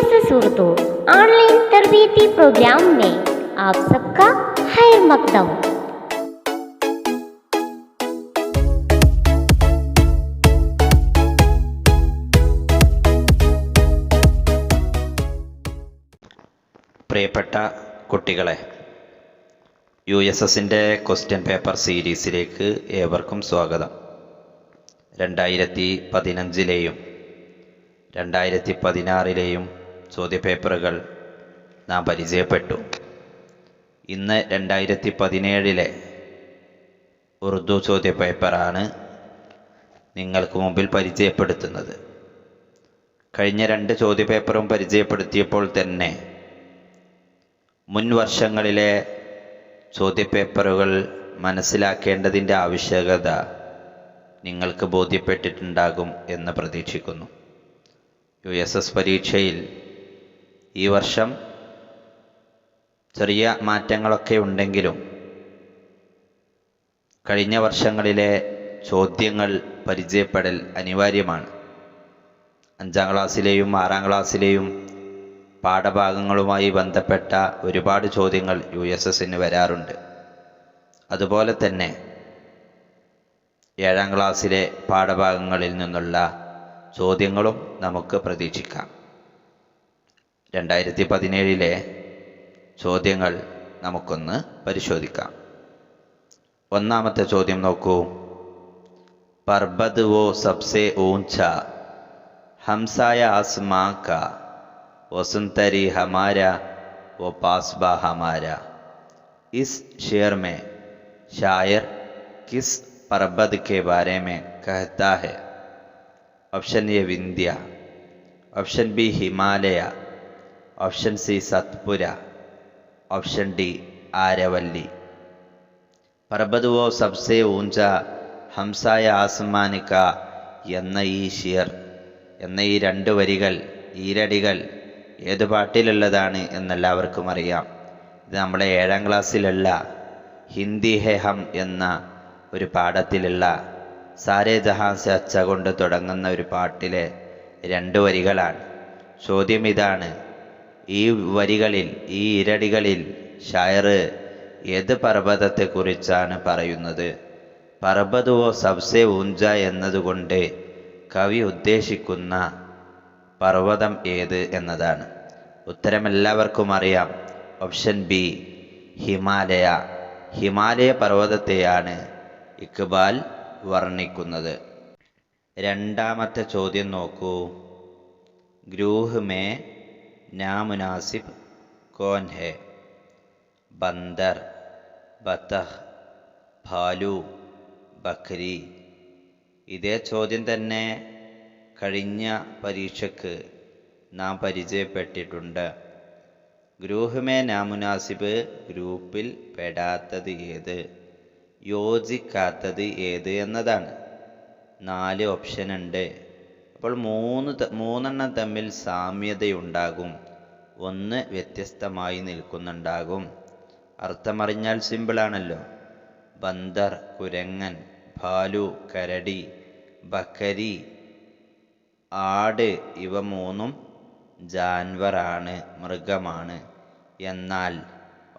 USS Urdu online तरबीती programme में आप सबका खैर मकदम। പ്രിയപ്പെട്ട കുട്ടികളെ, USSൻ്റെ ക്വസ്റ്റ്യൻ പേപ്പർ സീരീസിലേക്ക് ഏവർക്കും സ്വാഗതം. 2015-ലെയും 2016-ലെയും ചോദ്യപേപ്പറുകൾ നാം പരിചയപ്പെട്ടു. ഇന്ന് 2017-ലെ ഉറുദു ചോദ്യപേപ്പറാണ് നിങ്ങൾക്ക് മുമ്പിൽ പരിചയപ്പെടുത്തുന്നത്. കഴിഞ്ഞ 2 ചോദ്യപേപ്പറും പരിചയപ്പെടുത്തിയപ്പോൾ തന്നെ മുൻ വർഷങ്ങളിലെ ചോദ്യപേപ്പറുകൾ മനസ്സിലാക്കേണ്ടതിൻ്റെ ആവശ്യകത നിങ്ങൾക്ക് ബോധ്യപ്പെട്ടിട്ടുണ്ടാകും എന്ന് പ്രതീക്ഷിക്കുന്നു. USS പരീക്ഷയിൽ ഈ വർഷം ചെറിയ മാറ്റങ്ങളൊക്കെ ഉണ്ടെങ്കിലും കഴിഞ്ഞ വർഷങ്ങളിലെ ചോദ്യങ്ങൾ പരിചയപ്പെടൽ അനിവാര്യമാണ്. 5ാം ക്ലാസ്സിലെയും 6ാം ക്ലാസ്സിലെയും പാഠഭാഗങ്ങളുമായി ബന്ധപ്പെട്ട ഒരുപാട് ചോദ്യങ്ങൾ USSന് വരാറുണ്ട്. അതുപോലെ തന്നെ 7ാം ക്ലാസ്സിലെ പാഠഭാഗങ്ങളിൽ നിന്നുള്ള ചോദ്യങ്ങളും നമുക്ക് പ്രതീക്ഷിക്കാം. 2017-ലെ ചോദ്യങ്ങൾ നമുക്കൊന്ന് പരിശോധിക്കാം. ഒന്നാമത്തെ ചോദ്യം നോക്കൂ. പർബത് വോ സബ്സെ ഊഞ്ച ഹംസായ ആസ്മാ കാ वसुंतरी हमारा वो पासबा हमारा. इस शेर में शायर किस पर्वत के बारे में कहता है? Option A Vindhya, option B Himalaya, option C Satpura, option D Aravalli. पर्वत वो सबसे ऊंचा ഹംസായ ആസ്മാനിക എന്ന ഈ ഷിയർ എന്ന ഈ 2 വരികൾ, ഈരടികൾ ഏത് പാട്ടിലുള്ളതാണ് എന്നെല്ലാവർക്കും അറിയാം. ഇത് നമ്മുടെ 7ാം ക്ലാസ്സിലുള്ള ഹിന്ദി ഹെ ഹം എന്ന ഒരു പാഠത്തിലുള്ള സാരേ ജഹാൻ സെ അച്ഛ കൊണ്ട് തുടങ്ങുന്ന ഒരു പാട്ടിലെ 2 വരികളാണ്. ചോദ്യം ഇതാണ്: ഈ വരികളിൽ, ഈ ഇരടികളിൽ ഷായർ ഏത് പർവ്വതത്തെക്കുറിച്ചാണ് പറയുന്നത്? പർവ്വത് വോ സബ്സെ ഊഞ്ച എന്നതുകൊണ്ട് കവി ഉദ്ദേശിക്കുന്ന പർവ്വതം ഏത് എന്നതാണ്. ഉത്തരം എല്ലാവർക്കും അറിയാം. Option B Himalaya. ഹിമാലയ പർവ്വതത്തെയാണ് ഇക്ബാൽ വർണ്ണിക്കുന്നത്. രണ്ടാമത്തെ ചോദ്യം നോക്കൂ. ഗ്രൂഹ് മേ നാമുനാസിബ് കോൻ ഹെ? ബന്ദർ, ബതഖ്, ഭാലു, ബക്രി. ഇതേ ചോദ്യം തന്നെ കഴിഞ്ഞ പരീക്ഷയ്ക്ക് നാം പരിചയപ്പെട്ടിട്ടുണ്ട്. ഗ്രൂഹ് മേ നാമുനാസിബ്, ഗ്രൂപ്പിൽ പെടാത്തത് ഏത്, യോജിക്കാത്തത് ഏത് എന്നതാണ്. 4 ഓപ്ഷൻ ഉണ്ട്. അപ്പോൾ 3 തമ്മിൽ സാമ്യതയുണ്ടാകും, 1 വ്യത്യസ്തമായി നിൽക്കുന്നുണ്ടാകും. അർത്ഥമറിഞ്ഞാൽ സിമ്പിളാണല്ലോ. ബന്ദർ കുരങ്ങൻ, ഭാലു കരടി, ബക്കരി ആട്, ഇവ 3 ജാൻവറാണ്, മൃഗമാണ്. എന്നാൽ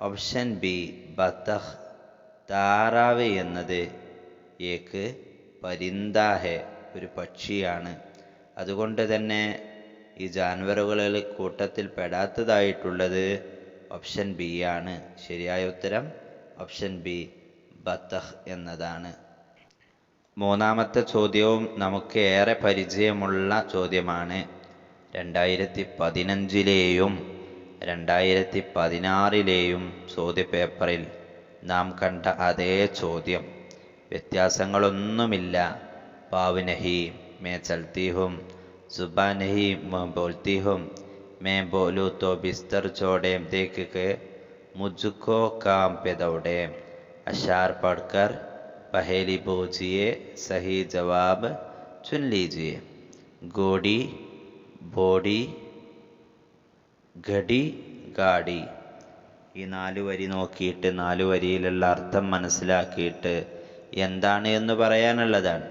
ഓപ്ഷൻ ബി ബതഖ്, താറാവ് എന്നത് ഏക്ക് പരിന്ദാ ഹെ, ഒരു പക്ഷിയാണ്. അതുകൊണ്ട് തന്നെ ഈ ജാൻവറുകളിൽ കൂട്ടത്തിൽ പെടാത്തതായിട്ടുള്ളത് ഓപ്ഷൻ ബി ആണ്. ശരിയായ ഉത്തരം ഓപ്ഷൻ ബി ബതഖ് എന്നതാണ്. മൂന്നാമത്തെ ചോദ്യവും നമുക്ക് ഏറെ പരിചയമുള്ള ചോദ്യമാണ്. 2015-ലെയും 2016-ലെയും ചോദ്യപേപ്പറിൽ നാം കണ്ട അതേ ചോദ്യം. വ്യത്യാസങ്ങളൊന്നുമില്ല. പാവ് നഹി മേ ചൽത്തി ഹും, സുബാ നഹി മേ ബോൽത്തി ഹും, മേ ബോലൂ തോ ബിസ്തർ ചോടേം ദേഖ് കെ മുझको काम पे दौड़े. अशार पढ़कर पहेली पूछिए, सही जवाब चुन लीजिए. गोड़ी, ബോഡി, ഘടി, ഗാഡി. ഈ 4 വരി നോക്കിയിട്ട് 4 വരിയിലുള്ള അർത്ഥം മനസ്സിലാക്കിയിട്ട് എന്താണ് എന്ന് പറയാനുള്ളതാണ്.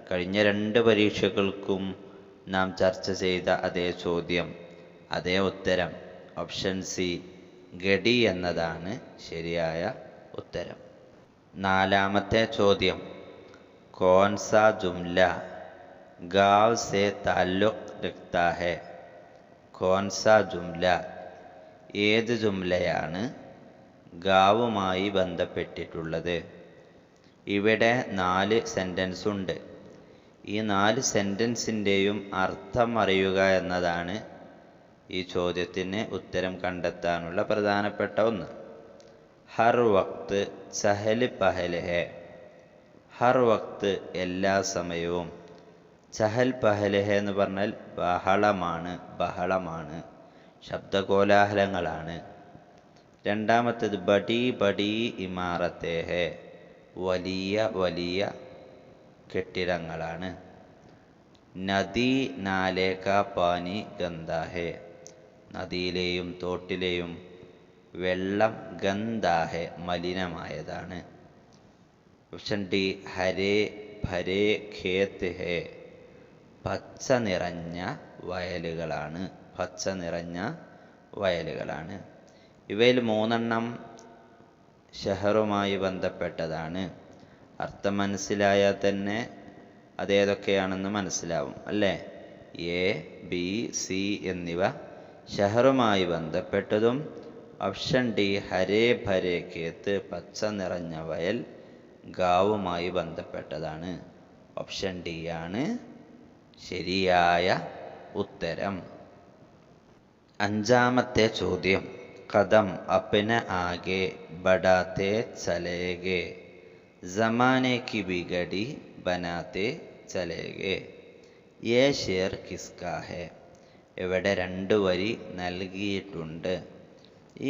കഴിഞ്ഞ 2 പരീക്ഷകൾക്കും നാം ചർച്ച ചെയ്ത അതേ ചോദ്യം. അതേ ഉത്തരം. ഓപ്ഷൻ സി ഗഡി എന്നതാണ് ശരിയായ ഉത്തരം. നാലാമത്തെ ചോദ്യം. കോൺസാ ജുംല ഗാവ് സെ താല്ലുഖ് രഖ്താ ഹെ? കോൺസാ ജുംല ഏത് ജുംലയാണ് ഗാവുമായി ബന്ധപ്പെട്ടിട്ടുള്ളത്? ഇവിടെ 4 സെൻറ്റൻസ് ഉണ്ട്. ഈ 4 സെൻറ്റൻസിൻ്റെയും അർത്ഥം അറിയുക എന്നതാണ് ഈ ചോദ്യത്തിന് ഉത്തരം കണ്ടെത്താനുള്ള പ്രധാനപ്പെട്ട ഒന്ന്. ഹർ വക്ത് ചഹൽ പഹൽ ഹെ. ഹർ വക്ത് എല്ലാ സമയവും. ചഹൽ പഹൽ ഹെ എന്ന് പറഞ്ഞാൽ ബഹളമാണ്, ശബ്ദകോലാഹലങ്ങളാണ്. രണ്ടാമത്തേത് ബഡി ബഡി ഇമാറത്തെ ഹെ. വലിയ കെട്ടിടങ്ങളാണ്. നദി നാലെ കാ പാനി ഗന്ദാ ഹെ. നദിയിലെയും തോട്ടിലെയും വെള്ളം ഗന്ദാ ഹെ മലിനമായതാണ്. ഓപ്ഷൻ ഡി ഹരേ ഭരേ ഖേത്ത് ഹെ. പച്ച നിറഞ്ഞ വയലുകളാണ്. ഇവയിൽ 3 ഷഹറുമായി ബന്ധപ്പെട്ടതാണ്. അർത്ഥം മനസ്സിലായാൽ തന്നെ അതേതൊക്കെയാണെന്ന് മനസ്സിലാവും അല്ലേ? എ, ബി, സി എന്നിവ ഷഹറുമായി ബന്ധപ്പെട്ടതും ഓപ്ഷൻ ഡി ഹരേ ഭരേ ഖേത്ത് പച്ച നിറഞ്ഞ വയൽ ഗാവുമായി ബന്ധപ്പെട്ടതാണ്. ഓപ്ഷൻ ഡി ആണ് ശരിയായ ഉത്തരം. അഞ്ചാമത്തെ ചോദ്യം. കദം അപ്ന ആകെ ബഡാത്തെ ചലേഗെ ജമാനെ കി ബിഗടി ബനാത്തെ ചലേഗെ. യേ ഷേർ കിസ്കാ ഹെ? ഇവിടെ 2 വരി നൽകിയിട്ടുണ്ട്.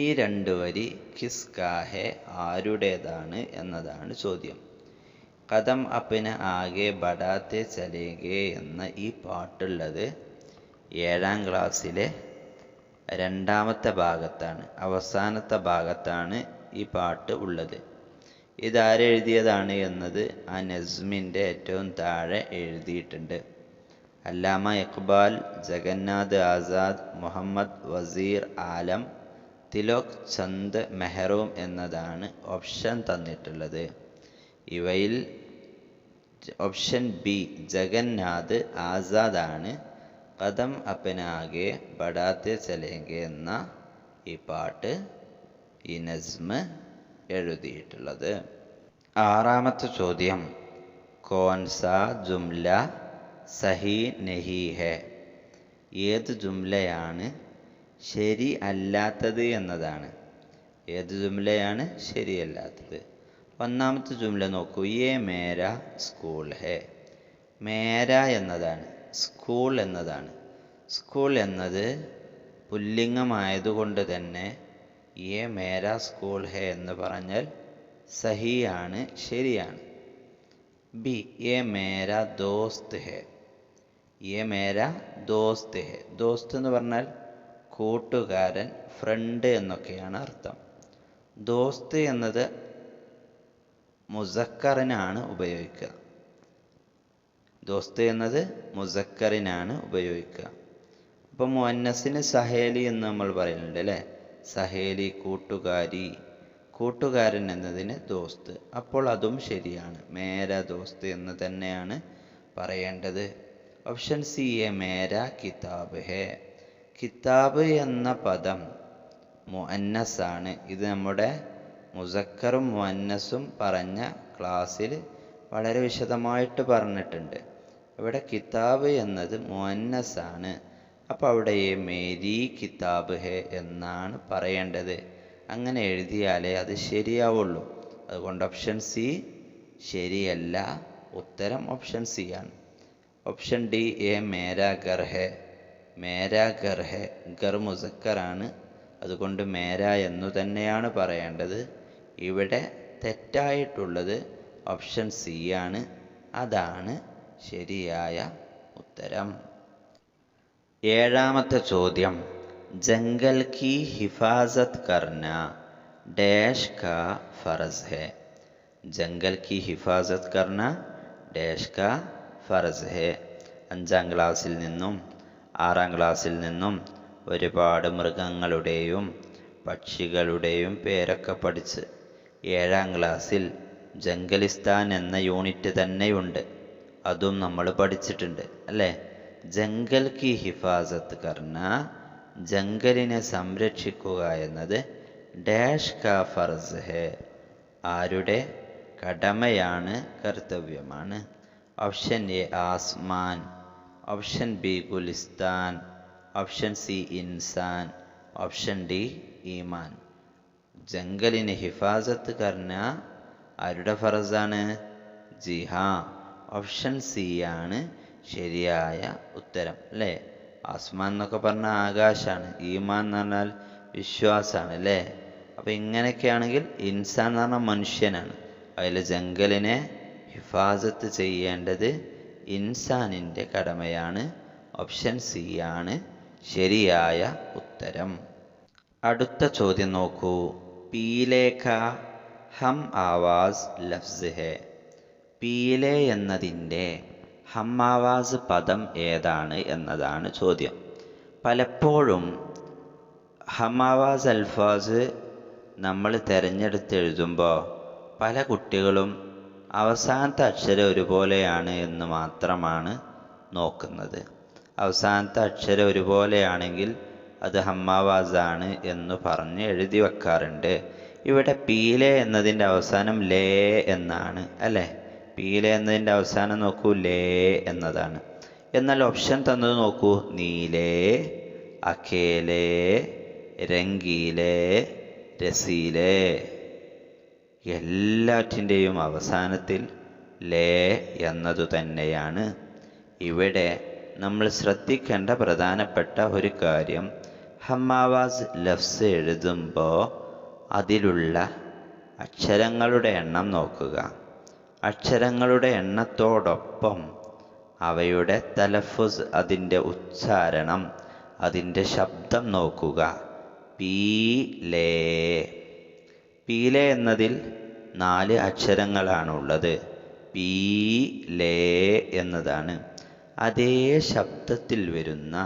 ഈ 2 വരി കിസ്കാ ഹെ ആരുടേതാണ് എന്നതാണ് ചോദ്യം. കദം അപ്ന ആകെ ബഡാത്തെ ചലേഗെ എന്ന ഈ പാട്ടുള്ളത് 7ാം ക്ലാസ്സിലെ 2ാമത്തെ ഭാഗത്താണ്, അവസാനത്തെ ഭാഗത്താണ് ഈ പാട്ട് ഉള്ളത്. ഇതാരെഴുതിയതാണ് എന്നത് ആ നസ്മിൻ്റെ ഏറ്റവും താഴെ എഴുതിയിട്ടുണ്ട്. അല്ലാമ ഇഖ്ബാൽ, ജഗന്നാഥ് ആസാദ്, മുഹമ്മദ് വസീർ ആലം, തിലോക് ചന്ദ് മെഹ്റൂം എന്നതാണ് ഓപ്ഷൻ തന്നിട്ടുള്ളത്. ഇവയിൽ ഓപ്ഷൻ ബി ജഗന്നാഥ് ആസാദാണ് കദം അപ്ന ആകെ ബഡാത്തെ ചലേംഗെ എന്ന ഈ പാട്ട്, ഈ നസ്മ് എഴുതിയിട്ടുള്ളത്. 6ാമത്തെ ചോദ്യം. കോൺസാ ജുംല സഹി നഹി ഹെ? ഏത് ജുംലയാണ് ശരി അല്ലാത്തത് എന്നതാണ്. ഏത് ജുംലയാണ് ശരിയല്ലാത്തത്? 1ാമത്തെ ജുംല നോക്കൂ. യേ മേരാ സ്കൂൾ ഹെ. മേര എന്നതാണ്, സ്കൂൾ എന്നതാണ്. സ്കൂൾ എന്നത് പുല്ലിംഗമായതുകൊണ്ട് തന്നെ യേ മേരാ സ്കൂൾ ഹെ എന്ന് പറഞ്ഞാൽ സഹിയാണ്, ശരിയാണ്. ബി യേ മേരാ ദോസ്ത് ഹെ. യേ മേരാ ദോസ്ത് ഹെ. ദോസ്ത് എന്ന് പറഞ്ഞാൽ കൂട്ടുകാരൻ, ഫ്രണ്ട് എന്നൊക്കെയാണ് അർത്ഥം. ദോസ്ത് എന്നത് മുസക്കറിനാണ് ഉപയോഗിക്കുക. ദോസ്ത് എന്നത് മുസക്കറിനാണ് ഉപയോഗിക്കുക. അപ്പം മുഅന്നസിന് സഹേലി എന്ന് നമ്മൾ പറയുന്നുണ്ട് അല്ലേ? സഹേലി, കൂട്ടുകാരി, കൂട്ടുകാരൻ എന്നതിന് ദോസ്ത്. അപ്പോൾ അതും ശരിയാണ്, മേര ദോസ്ത് എന്ന് തന്നെയാണ് പറയേണ്ടത്. ഓപ്ഷൻ സി എ മേര കിതാബ് ഹെ. കിതാബ് എന്ന പദം മുഅന്നസാണ്. ഇത് നമ്മുടെ മുസക്കറും മുഅന്നസും പറഞ്ഞ ക്ലാസ്സിൽ വളരെ വിശദമായിട്ട് പറഞ്ഞിട്ടുണ്ട്. ഇവിടെ കിതാബ് എന്നത് മുഅന്നസാണ്. അപ്പോൾ അവിടെ മേരി കിതാബ് ഹെ എന്നാണ് പറയേണ്ടത്. അങ്ങനെ എഴുതിയാലേ അത് ശരിയാവുള്ളൂ. അതുകൊണ്ട് ഓപ്ഷൻ സി ശരിയല്ല. ഉത്തരം ഓപ്ഷൻ സി ആണ്. ഓപ്ഷൻ ഡി എ മേരാ ഗർ ഹെ. മേരാ ഗർ ഹെ, ഗർ മുസക്കറാണ്, അതുകൊണ്ട് മേര എന്നു തന്നെയാണ് പറയേണ്ടത്. ഇവിടെ തെറ്റായിട്ടുള്ളത് ഓപ്ഷൻ സി ആണ്. അതാണ് ശരിയായ ഉത്തരം. 7ാമത്തെ ചോദ്യം. ജംഗൽ കി ഹിഫാസത്ത് കർന ഡാഷ് കാ ഫർസ് ഹെ. ജംഗൽ കി ഹിഫാസത്ത് കർന ഡാഷ് കാ ഫർസ് ഹെ. 5ാം ക്ലാസ്സിൽ നിന്നും 6ാം ക്ലാസ്സിൽ നിന്നും ഒരുപാട് മൃഗങ്ങളുടെയും പക്ഷികളുടെയും പേരൊക്കെ പഠിച്ച് 7ാം ക്ലാസ്സിൽ ജംഗലിസ്ഥാൻ എന്ന യൂണിറ്റ് തന്നെയുണ്ട്, അതും നമ്മൾ പഠിച്ചിട്ടുണ്ട് അല്ലേ. ജംഗൽ കി ഹിഫാസത്ത് കർണ, ജംഗലിനെ സംരക്ഷിക്കുക എന്നത് ഡാഷ് കാ ഫർസ് ഹെ, ആരുടെ കടമയാണ്, കർത്തവ്യമാണ്. ഓപ്ഷൻ എ ആസ്മാൻ, ഓപ്ഷൻ ബി ഗുലിസ്ഥാൻ, ഓപ്ഷൻ സി ഇൻസാൻ, ഓപ്ഷൻ ഡി ഈമാൻ. ജംഗലിന് ഹിഫാസത്ത് കർണ ആരുടെ ഫറസാണ്? ജി ഹാ, ഓപ്ഷൻ സി ആണ് ശരിയായ ഉത്തരം അല്ലേ. ആസ്മാൻ എന്നൊക്കെ പറഞ്ഞാൽ ആകാശാണ്, ഈമാൻ എന്ന് പറഞ്ഞാൽ വിശ്വാസമാണ് അല്ലേ. അപ്പം ഇങ്ങനെയൊക്കെയാണെങ്കിൽ ഇൻസാൻ എന്ന് പറഞ്ഞാൽ മനുഷ്യനാണ്, അതിൽ ജംഗലിനെ ഹിഫാസത്ത് ചെയ്യേണ്ടത് ഇൻസാനിൻ്റെ കടമയാണ്. ഓപ്ഷൻ സി ആണ് ശരിയായ ഉത്തരം. അടുത്ത ചോദ്യം നോക്കൂ. പീലേ കാ ഹം ആവാസ് ലഫ്സ് ഹെ, പീലെ എന്നതിൻ്റെ ഹം ആവാസ് പദം ഏതാണ് എന്നതാണ് ചോദ്യം. പലപ്പോഴും ഹം ആവാസ് അൽഫാസ് നമ്മൾ തിരഞ്ഞെടുത്ത് എഴുതുമ്പോൾ പല കുട്ടികളും അവസാനത്തെ അക്ഷരം ഒരുപോലെയാണ് എന്ന് മാത്രമാണ് നോക്കുന്നത്. അവസാനത്തെ അക്ഷരം ഒരുപോലെയാണെങ്കിൽ അത് ഹമ്മാവാസാണ് എന്ന് പറഞ്ഞ് എഴുതി വെക്കാറുണ്ട്. ഇവിടെ പീലെ എന്നതിൻ്റെ അവസാനം ലേ എന്നാണ് അല്ലേ. പീലെ എന്നതിൻ്റെ അവസാനം നോക്കൂ, ലേ എന്നതാണ്. എന്നാൽ ഓപ്ഷൻ തന്നത് നോക്കൂ, നീലേ, അഖേലേ, രംഗീലേ, രസീലേ. എല്ലാറ്റിൻ്റെയും അവസാനത്തിൽ ലേ എന്നതു തന്നെയാണ്. ഇവിടെ നമ്മൾ ശ്രദ്ധിക്കേണ്ട പ്രധാനപ്പെട്ട ഒരു കാര്യം, ഹമ്മാവാസ് ലഫ്സ് എഴുതുമ്പോൾ അതിലുള്ള അക്ഷരങ്ങളുടെ എണ്ണം നോക്കുക. അക്ഷരങ്ങളുടെ എണ്ണത്തോടൊപ്പം അവയുടെ തലഫുസ്, അതിൻ്റെ ഉച്ചാരണം, അതിൻ്റെ ശബ്ദം നോക്കുക. പീലേ, പീലെ എന്നതിൽ 4 അക്ഷരങ്ങളാണുള്ളത്. പീലേ എന്നതാണ്. അതേ ശബ്ദത്തിൽ വരുന്ന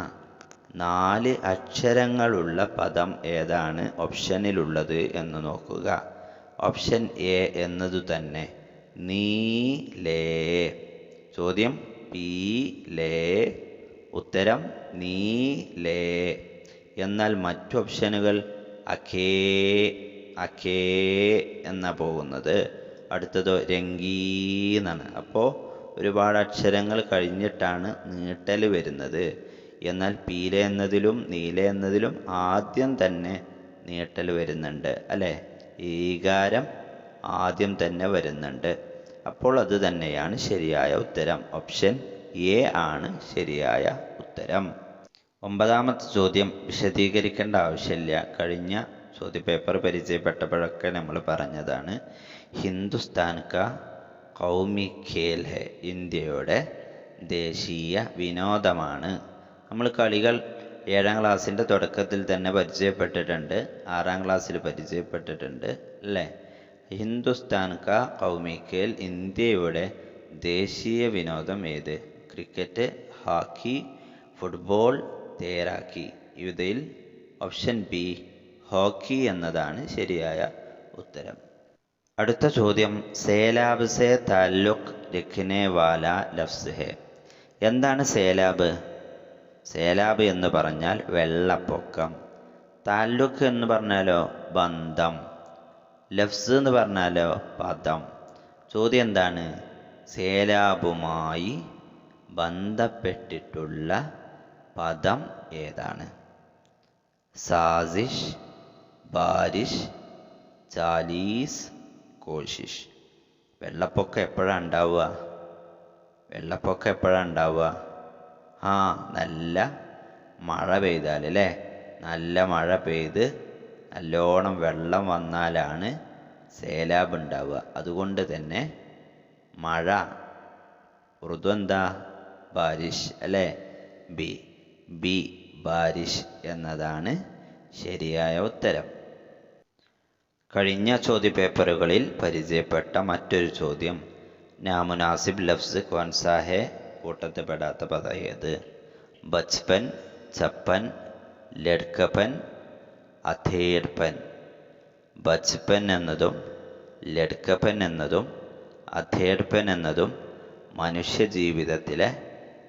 4 അക്ഷരങ്ങളുള്ള പദം ഏതാണ് ഓപ്ഷനിലുള്ളത് എന്ന് നോക്കുക. ഓപ്ഷൻ എ എന്നതു തന്നെ, നീലേ. ചോദ്യം പീലേ, ഉത്തരം നീലേ. എന്നാൽ മറ്റു ഓപ്ഷനുകൾ അഖേ, അഖേ എന്നാ പോകുന്നത്. അടുത്തതോ രംഗീ എന്നാണ്. അപ്പോൾ ഒരുപാട് അക്ഷരങ്ങൾ കഴിഞ്ഞിട്ടാണ് നീട്ടൽ വരുന്നത്. എന്നാൽ പീല എന്നതിലും നീല എന്നതിലും ആദ്യം തന്നെ നീട്ടൽ വരുന്നുണ്ട് അല്ലേ. ഈകാരം ആദ്യം തന്നെ വരുന്നുണ്ട്. അപ്പോൾ അത് തന്നെയാണ് ശരിയായ ഉത്തരം. ഓപ്ഷൻ എ ആണ് ശരിയായ ഉത്തരം. 9ാമത്തെ ചോദ്യം വിശദീകരിക്കേണ്ട ആവശ്യമില്ല, കഴിഞ്ഞ ചോദ്യപേപ്പർ പരിചയപ്പെട്ടപ്പോഴൊക്കെ നമ്മൾ പറഞ്ഞതാണ്. ഹിന്ദുസ്ഥാൻ കാ കൗമി ഖേൽ ഹെ, ഇന്ത്യയുടെ ദേശീയ വിനോദമാണ്. നമ്മൾ കളികൾ 7ാം ക്ലാസ്സിൻ്റെ തുടക്കത്തിൽ തന്നെ പരിചയപ്പെട്ടിട്ടുണ്ട്, 6ാം ക്ലാസ്സിൽ പരിചയപ്പെട്ടിട്ടുണ്ട് അല്ലേ. ഹിന്ദുസ്ഥാൻ കാ കൗമി ഖേൽ, ഇന്ത്യയുടെ ദേശീയ വിനോദം ഏത്? ക്രിക്കറ്റ്, ഹോക്കി, ഫുട്ബോൾ, തേരാക്കി. ഇതിൽ ഓപ്ഷൻ ബി ഹോക്കി എന്നതാണ് ശരിയായ ഉത്തരം. അടുത്ത ചോദ്യം, സേലാബ് സെ താല്ലുഖ് രഖ്നെ വാല ലഫ്സ് ഹെ. എന്താണ് സേലാബ്? സേലാബ് എന്ന് പറഞ്ഞാൽ വെള്ളപ്പൊക്കം. താല്ലുഖ് എന്ന് പറഞ്ഞാലോ ബന്ധം. ലഫ്സ് എന്ന് പറഞ്ഞാലോ പദം. ചോദ്യം എന്താണ്? സേലാബുമായി ബന്ധപ്പെട്ടിട്ടുള്ള പദം ഏതാണ്? സാസിഷ്, ബാരിഷ്, ചാലീസ്, കോശിഷ്. വെള്ളപ്പൊക്കം എപ്പോഴാണ് ഉണ്ടാവുക? വെള്ളപ്പൊക്കം എപ്പോഴാണ് ഉണ്ടാവുക? നല്ല മഴ പെയ്താൽ അല്ലേ. നല്ല മഴ പെയ്ത് നല്ലോണം വെള്ളം വന്നാലാണ് സേലാബ് ഉണ്ടാവുക. അതുകൊണ്ട് തന്നെ മഴ, ഉറുദു എന്താ? ബാരിഷ് അല്ലേ. ബി ബി ബാരിഷ് എന്നതാണ് ശരിയായ ഉത്തരം. കഴിഞ്ഞ ചോദ്യപേപ്പറുകളിൽ പരിചയപ്പെട്ട മറ്റൊരു ചോദ്യം, നാമുനാസിബ് ലഫ്സ് കോൻസാ ഹെ, കൂട്ടത്തിൽപ്പെടാത്ത പദം ഏത്? ബച്പൻ, ചപ്പൻ, ലഡ്കപ്പൻ, അഥേർപ്പൻ. ബച്പൻ എന്നതും ലഡ്കപ്പൻ എന്നതും അഥേർപ്പൻ എന്നതും മനുഷ്യജീവിതത്തിലെ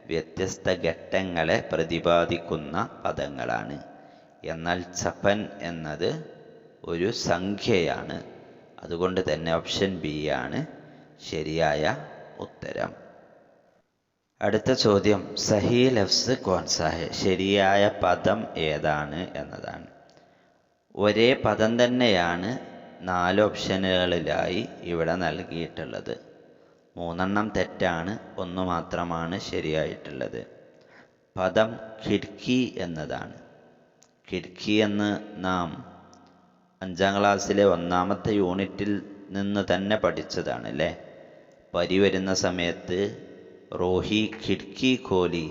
വ്യത്യസ്ത ഘട്ടങ്ങളെ പ്രതിപാദിക്കുന്ന പദങ്ങളാണ്. എന്നാൽ ചപ്പൻ എന്നത് ഒരു സംഖ്യയാണ്. അതുകൊണ്ട് തന്നെ ഓപ്ഷൻ ബി ആണ് ശരിയായ ഉത്തരം. അടുത്ത ചോദ്യം, സഹീ ലഫ്സ് കോൺസാ ഹെ, ശരിയായ പദം ഏതാണ് എന്നതാണ്. ഒരേ പദം തന്നെയാണ് 4 ഓപ്ഷനുകളിലായി ഇവിടെ നൽകിയിട്ടുള്ളത്. 3 തെറ്റാണ്, 1 മാത്രമാണ് ശരിയായിട്ടുള്ളത്. പദം ഖിഡ്കി എന്നതാണ്. ഖിഡ്കി എന്ന് നാം 5ാം ക്ലാസ്സിലെ 1ാമത്തെ യൂണിറ്റിൽ നിന്ന് തന്നെ പഠിച്ചതാണ് അല്ലേ. പരി വരുന്ന സമയത്ത് റോഹി ഖിഡ്കി ഖോലി,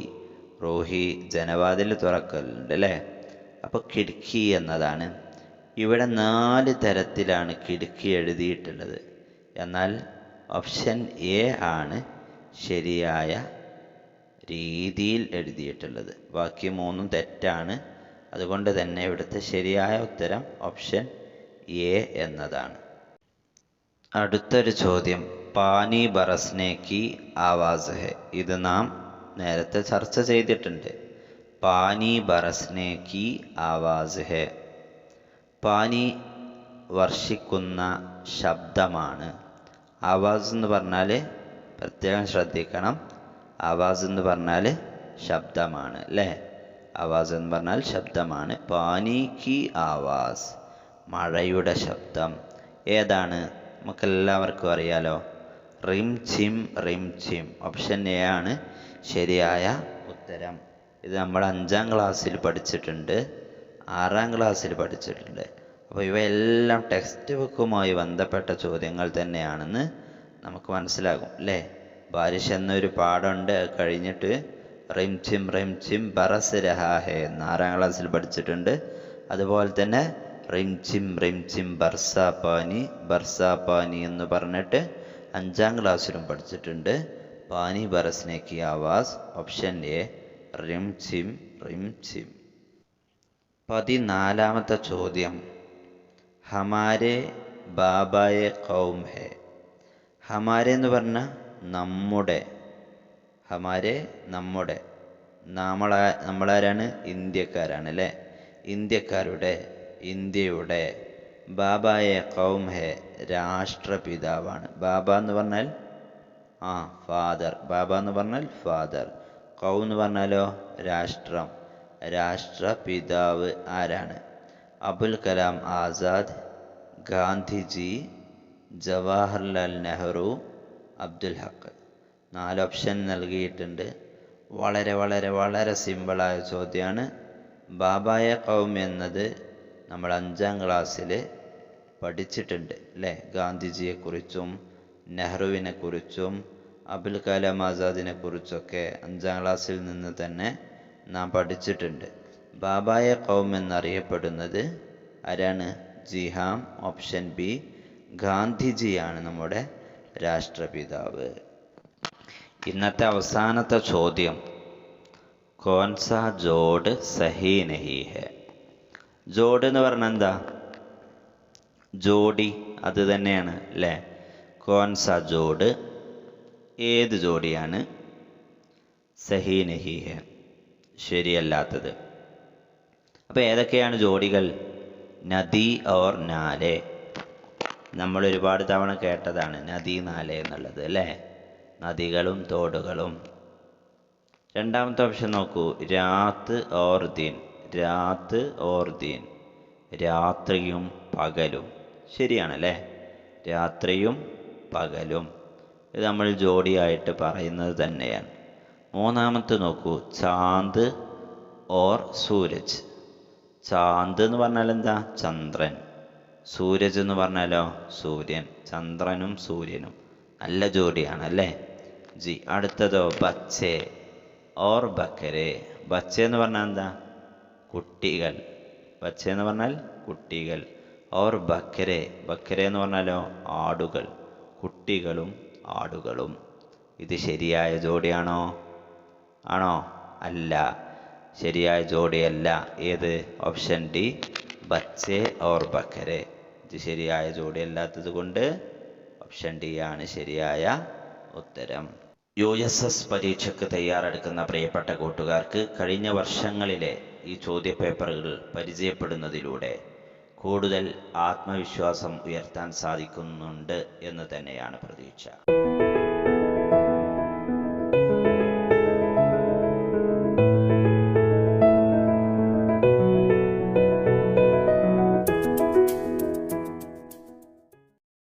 റോഹി ജനവാതിൽ തുറക്കലുണ്ട് അല്ലേ. അപ്പോൾ ഖിഡ്കി എന്നതാണ്. ഇവിടെ 4 തരത്തിലാണ് ഖിഡ്കി എഴുതിയിട്ടുള്ളത്. എന്നാൽ ഓപ്ഷൻ എ ആണ് ശരിയായ രീതിയിൽ എഴുതിയിട്ടുള്ളത്. ബാക്കി 3 തെറ്റാണ്. അതുകൊണ്ട് തന്നെ ഇവിടുത്തെ ശരിയായ ഉത്തരം ഓപ്ഷൻ എ എന്നതാണ്. അടുത്തൊരു ചോദ്യം, പാനി ബറസ്നെ കി ആവാസ് ഹെ. ഇത് നാം നേരത്തെ ചർച്ച ചെയ്തിട്ടുണ്ട്. പാനി ബറസ്നെ കി ആവാസ് ഹെ. പാനി വർഷിക്കുന്ന ശബ്ദമാണ്. ആവാസ് എന്ന് പറഞ്ഞാൽ പ്രത്യേകം ശ്രദ്ധിക്കണം. ആവാസ് എന്ന് പറഞ്ഞാൽ ശബ്ദമാണ് അല്ലേ. ആവാസ് എന്ന് പറഞ്ഞാൽ ശബ്ദമാണ്. പാനി കി ആവാസ്, മഴയുടെ ശബ്ദം. ഏതാണ്? നമുക്കെല്ലാവർക്കും അറിയാലോ, റിം ചിം റിം ചിം. ഓപ്ഷൻ എ ആണ് ശരിയായ ഉത്തരം. ഇത് നമ്മൾ 5ാം ക്ലാസ്സിൽ പഠിച്ചിട്ടുണ്ട്, 6ാം ക്ലാസ്സിൽ പഠിച്ചിട്ടുണ്ട്. അപ്പോൾ ഇവയെല്ലാം ടെക്സ്റ്റ് ബുക്കുമായി ബന്ധപ്പെട്ട ചോദ്യങ്ങൾ തന്നെയാണെന്ന് നമുക്ക് മനസ്സിലാകും അല്ലേ. ബാരിഷ് എന്നൊരു പാഠമുണ്ട്, അത് കഴിഞ്ഞിട്ട് റിം ചിം ബറസ് രഹാ ഹെ എന്ന് 6ാം ക്ലാസ്സിൽ പഠിച്ചിട്ടുണ്ട്. അതുപോലെ തന്നെ റിം ചിം ബർസാ പാനി എന്ന് പറഞ്ഞിട്ട് 5ാം ക്ലാസ്സിലും പഠിച്ചിട്ടുണ്ട്. പാനി ബറസ്നെ കി ആവാസ്, ഓപ്ഷൻ എ റിം ചിം. 14ാമത്തെ ചോദ്യം, ഹമാരെ ബാബായെ കൗം ഹെ. ഹമാരെ എന്ന് പറഞ്ഞാൽ നമ്മുടെ, ഹമാരെ നമ്മുടെ, നമ്മളാരാണ്? ഇന്ത്യക്കാരാണ് അല്ലേ. ഇന്ത്യയുടെ ബാബായെ കൗം ഹെ, രാഷ്ട്രപിതാവാണ്. ബാബ എന്ന് പറഞ്ഞാൽ ഫാദർ. ബാബ എന്ന് പറഞ്ഞാൽ ഫാദർ. കൗം എന്ന് പറഞ്ഞാലോ രാഷ്ട്രം. രാഷ്ട്രപിതാവ് ആരാണ്? അബുൽ കലാം ആസാദ്, ഗാന്ധിജി, ജവഹർലാൽ നെഹ്റു, അബ്ദുൽ ഹക്ക്. 4 ഓപ്ഷൻ നൽകിയിട്ടുണ്ട്. വളരെ വളരെ വളരെ സിമ്പിളായ ചോദ്യമാണ്. ബാബായെ കൗം എന്നത് നമ്മൾ 5ാം ക്ലാസ്സിൽ പഠിച്ചിട്ടുണ്ട് അല്ലേ. ഗാന്ധിജിയെക്കുറിച്ചും നെഹ്റുവിനെ കുറിച്ചും അബുൽ കലാം ആസാദിനെ കുറിച്ചൊക്കെ 5ാം ക്ലാസ്സിൽ നിന്ന് തന്നെ നാം പഠിച്ചിട്ടുണ്ട്. ബാബായെ കൗം എന്നറിയപ്പെടുന്നത് ആരാണ്? ജിഹാം, ഓപ്ഷൻ ബി ഗാന്ധിജിയാണ് നമ്മുടെ രാഷ്ട്രപിതാവ്. ഇന്നത്തെ അവസാനത്തെ ചോദ്യം, കോൺസാ ജോഡ് സഹി നഹി ഹെ. ജോഡ് എന്ന് പറഞ്ഞാൽ എന്താ? ജോഡി, അത് തന്നെയാണ് അല്ലേ. കോൺസാ ജോഡ്, ഏത് ജോഡിയാണ്? സഹി നഹി ഹെ, ശരിയല്ലാത്തത്. അപ്പോൾ ഏതൊക്കെയാണ് ജോഡികൾ? നദി ഓർ നാലെ. നമ്മൾ ഒരുപാട് തവണ കേട്ടതാണ് നദി നാലെ എന്നുള്ളത് അല്ലേ. നദികളും തോടുകളും. 2ാമത്തെ ഓപ്ഷൻ നോക്കൂ, രാത്ത് ഓർ ദിൻ. രാത്ത് ഓർ ദിൻ, രാത്രിയും പകലും. ശരിയാണല്ലേ, രാത്രിയും പകലും. ഇത് നമ്മൾ ജോഡിയായിട്ട് പറയുന്നത് തന്നെയാണ്. 3ാമത്തെ നോക്കൂ, ചാന്ദ് ഓർ സൂരജ്. ചാന്ദ് എന്ന് പറഞ്ഞാൽ എന്താ? ചന്ദ്രൻ. സൂരജ് എന്ന് പറഞ്ഞാലോ സൂര്യൻ. ചന്ദ്രനും സൂര്യനും നല്ല ജോഡിയാണ് അല്ലേ. ജി. അടുത്തതോ, ബച്ചേ ഓർ ബക്കരെ. ബച്ചേ എന്ന് പറഞ്ഞാൽ എന്താ? കുട്ടികൾ. ബച്ചേ എന്ന് പറഞ്ഞാൽ കുട്ടികൾ. ഓർ ബക്കരെ, ബക്കരെ എന്ന് പറഞ്ഞാലോ ആടുകൾ. കുട്ടികളും ആടുകളും. ഇത് ശരിയായ ജോഡിയാണോ? ആണോ? അല്ല. ശരിയായ ജോഡിയല്ല. ഏത്? ഓപ്ഷൻ ഡി, ബച്ചെ ഓർ ബക്കരെ. ഇത് ശരിയായ ജോഡിയല്ലാത്തത് കൊണ്ട് ഓപ്ഷൻ ഡി ആണ് ശരിയായ ഉത്തരം. USS പരീക്ഷയ്ക്ക് തയ്യാറെടുക്കുന്ന പ്രിയപ്പെട്ട കൂട്ടുകാർക്ക് കഴിഞ്ഞ വർഷങ്ങളിലെ ഈ ചോദ്യപേപ്പറുകൾ പരിചയപ്പെടുന്നതിലൂടെ കൂടുതൽ ആത്മവിശ്വാസം ഉയർത്താൻ സാധിക്കുന്നുണ്ട് എന്ന് തന്നെയാണ് പ്രതീക്ഷ.